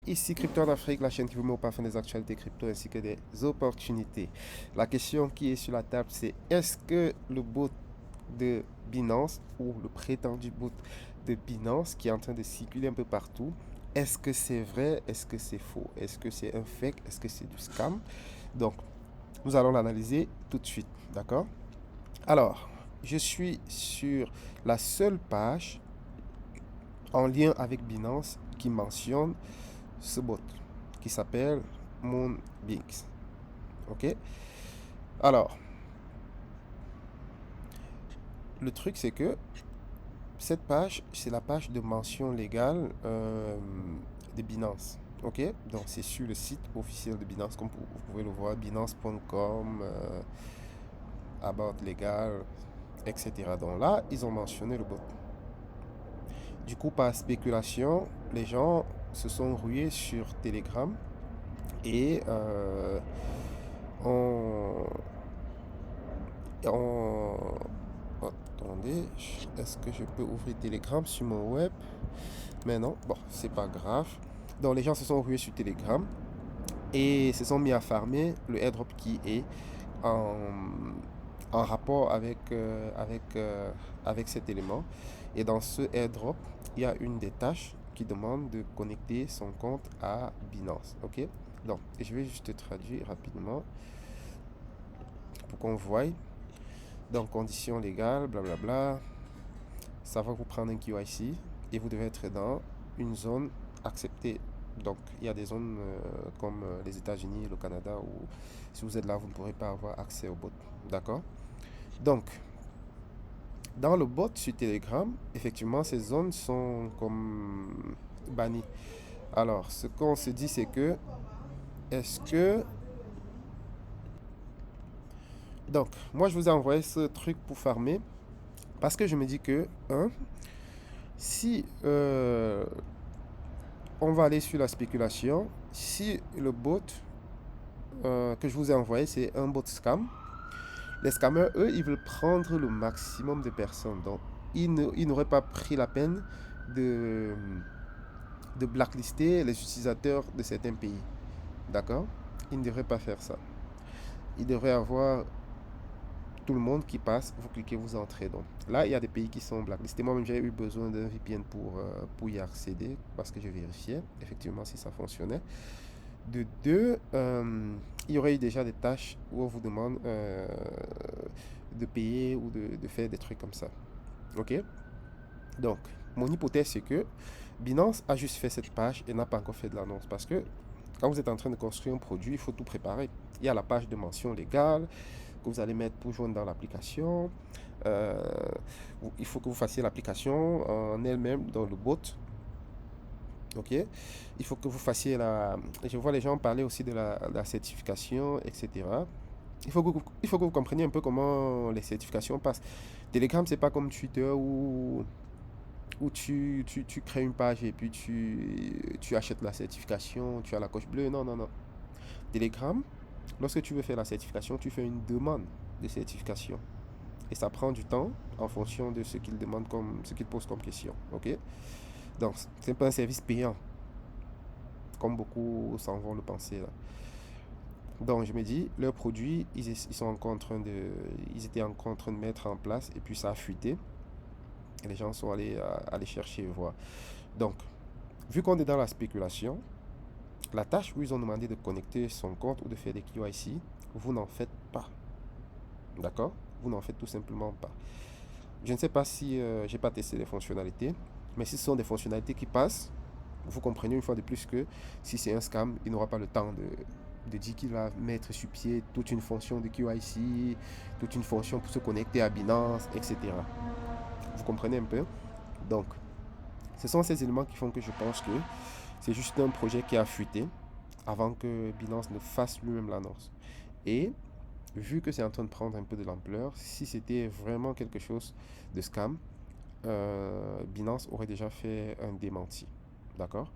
Ici Crypto en Afrique, la chaîne qui vous met au parfum des actualités crypto ainsi que des opportunités. La question qui est sur la table, c'est est-ce que le bot de Binance ou le prétendu bot de Binance qui est en train de circuler un peu partout, est-ce que c'est vrai? Est-ce que c'est faux? Est-ce que c'est un fake? Est-ce que c'est du scam? Donc, nous allons l'analyser tout de suite, d'accord? Alors, je suis sur la seule page en lien avec Binance qui mentionne ce bot qui s'appelle Moonbeams. Ok? Alors, le truc c'est que cette page, c'est la page de mention légale de Binance. Ok? Donc, c'est sur le site officiel de Binance, comme vous pouvez le voir, binance.com, about legal, etc. Donc là, ils ont mentionné le bot. Du coup, par spéculation, les gens se sont rués sur Telegram et ont, ont attendez, est-ce que je peux ouvrir Telegram sur mon web? Mais non, bon, c'est pas grave. Donc les gens se sont rués sur Telegram et se sont mis à farmer le airdrop qui est en, en rapport avec cet élément. Et dans ce airdrop, il y a une des tâches qui demande de connecter son compte à Binance. Ok? Donc, je vais juste traduire rapidement pour qu'on voie. Donc, conditions légales, blablabla. Ça va vous prendre un QIC et vous devez être dans une zone acceptée. Donc, il y a des zones comme les États-Unis, le Canada, où si vous êtes là, vous ne pourrez pas avoir accès au bot. D'accord? Donc, dans le bot sur Telegram, effectivement, ces zones sont comme bannies. Alors, ce qu'on se dit, c'est que, est-ce que... Donc, moi, je vous ai envoyé ce truc pour farmer parce que je me dis que, si on va aller sur la spéculation, si le bot que je vous ai envoyé, c'est un bot scam, les scammers, eux, ils veulent prendre le maximum de personnes. Donc, ils n'auraient pas pris la peine de, de blacklister les utilisateurs de certains pays. D'accord? Ils ne devraient pas faire ça. Ils devraient avoir tout le monde qui passe, vous cliquez, vous entrez. Donc là, il y a des pays qui sont blacklistés. Moi-même, j'ai eu besoin d'un VPN pour y accéder parce que je vérifiais effectivement si ça fonctionnait. De deux, il y aurait eu déjà des tâches où on vous demande de payer ou de faire des trucs comme ça. Ok? Donc, mon hypothèse, c'est que Binance a juste fait cette page et n'a pas encore fait de l'annonce parce que quand vous êtes en train de construire un produit, il faut tout préparer. Il y a la page de mention légale que vous allez mettre pour joindre dans l'application. Euh, il faut que vous fassiez l'application en elle-même dans le bot. Ok? Il faut que vous fassiez la. Je vois les gens parler aussi de la certification, etc. Il faut que vous compreniez un peu comment les certifications passent. Telegram, c'est pas comme Twitter où tu crées une page et puis tu achètes la certification, tu as la coche bleue. Non, non, non. Telegram, lorsque tu veux faire la certification, tu fais une demande de certification. Et ça prend du temps en fonction de ce qu'il demande comme, ce qu'il pose comme question. Ok? Donc, c'est pas un service payant, comme beaucoup s'en vont le penser là. Donc, je me dis, leurs produits, ils sont encore en train de, ils étaient encore en train de mettre en place et puis ça a fuité. Et les gens sont allés chercher et voir. Donc, vu qu'on est dans la spéculation, la tâche où ils ont demandé de connecter son compte ou de faire des KYC, vous n'en faites pas. D'accord? Vous n'en faites tout simplement pas. Je ne sais pas si j'ai pas testé les fonctionnalités, mais si ce sont des fonctionnalités qui passent, vous comprenez une fois de plus que si c'est un scam, il n'aura pas le temps de dire qu'il va mettre sur pied toute une fonction de QIC, toute une fonction pour se connecter à Binance, etc. Vous comprenez un peu? Donc, ce sont ces éléments qui font que je pense que c'est juste un projet qui a fuité avant que Binance ne fasse lui-même l'annonce. Et vu que c'est en train de prendre un peu de l'ampleur, si c'était vraiment quelque chose de scam, Binance aurait déjà fait un démenti. D'accord?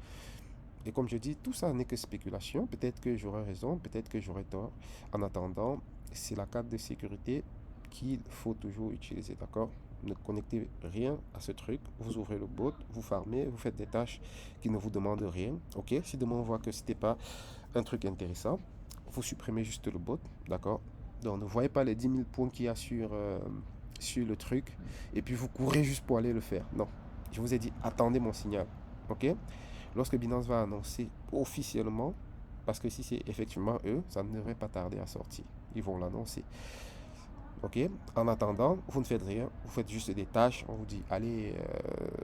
Et comme je dis, tout ça n'est que spéculation. Peut-être que j'aurai raison, peut-être que j'aurai tort. En attendant, c'est la carte de sécurité qu'il faut toujours utiliser. D'accord? Ne connectez rien à ce truc. Vous ouvrez le bot, vous farmez, vous faites des tâches qui ne vous demandent rien. Ok, si demain on voit que c'était pas un truc intéressant, vous supprimez juste le bot, d'accord? Donc ne voyez pas les 10 000 points qu'il y a sur le truc et puis vous courez juste pour aller le faire. Non, je vous ai dit attendez mon signal. Ok? Lorsque Binance va annoncer officiellement, parce que si c'est effectivement eux, ça ne devrait pas tarder à sortir. Ils vont l'annoncer. Ok? En attendant, vous ne faites rien, vous faites juste des tâches. On vous dit allez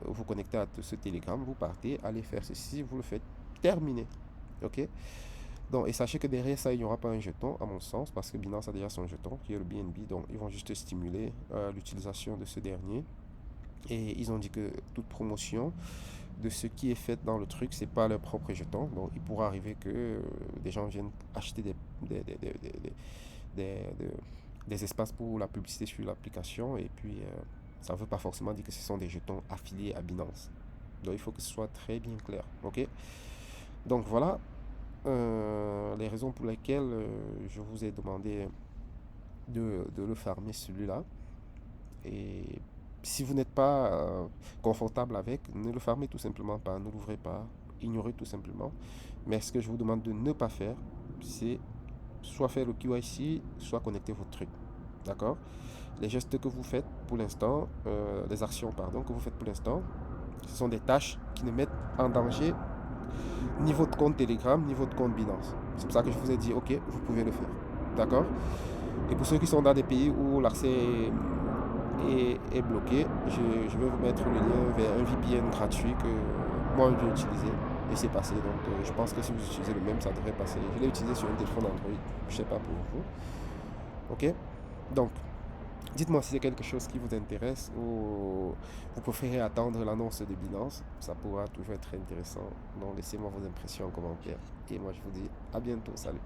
vous connecter à ce Telegram, vous partez, allez faire ceci, vous le faites, terminé. Ok? Donc, et sachez que derrière ça, il n'y aura pas un jeton, à mon sens, parce que Binance a déjà son jeton, qui est le BNB. Donc, ils vont juste stimuler l'utilisation de ce dernier. Et ils ont dit que toute promotion de ce qui est fait dans le truc, c'est pas leur propre jeton. Donc, il pourra arriver que des gens viennent acheter des, des- des espaces pour la publicité sur l'application. Et puis, ça ne veut pas forcément dire que ce sont des jetons affiliés à Binance. Donc, il faut que ce soit très bien clair. OK? Donc, voilà les raisons pour lesquelles je vous ai demandé de le farmer celui-là. Et si vous n'êtes pas confortable avec, ne le farmez tout simplement pas, ne l'ouvrez pas, ignorez tout simplement. Mais ce que je vous demande de ne pas faire, c'est soit faire le KYC, soit connecter votre truc. D'accord? Les gestes que vous faites pour l'instant, les actions, pardon, que vous faites pour l'instant, ce sont des tâches qui ne mettent en danger ni votre compte Telegram, ni votre compte Binance. C'est pour ça que je vous ai dit, ok, vous pouvez le faire. D'accord? Et pour ceux qui sont dans des pays où l'accès est bloqué, je vais vous mettre le lien vers un VPN gratuit que moi je vais utiliser. Et c'est passé. Donc je pense que si vous utilisez le même, ça devrait passer. Je l'ai utilisé sur un téléphone Android. Je ne sais pas pour vous. Ok? Donc, dites-moi si c'est quelque chose qui vous intéresse ou vous préférez attendre l'annonce de Binance. Ça pourra toujours être intéressant. Donc, laissez-moi vos impressions en commentaire. Et moi, je vous dis à bientôt. Salut.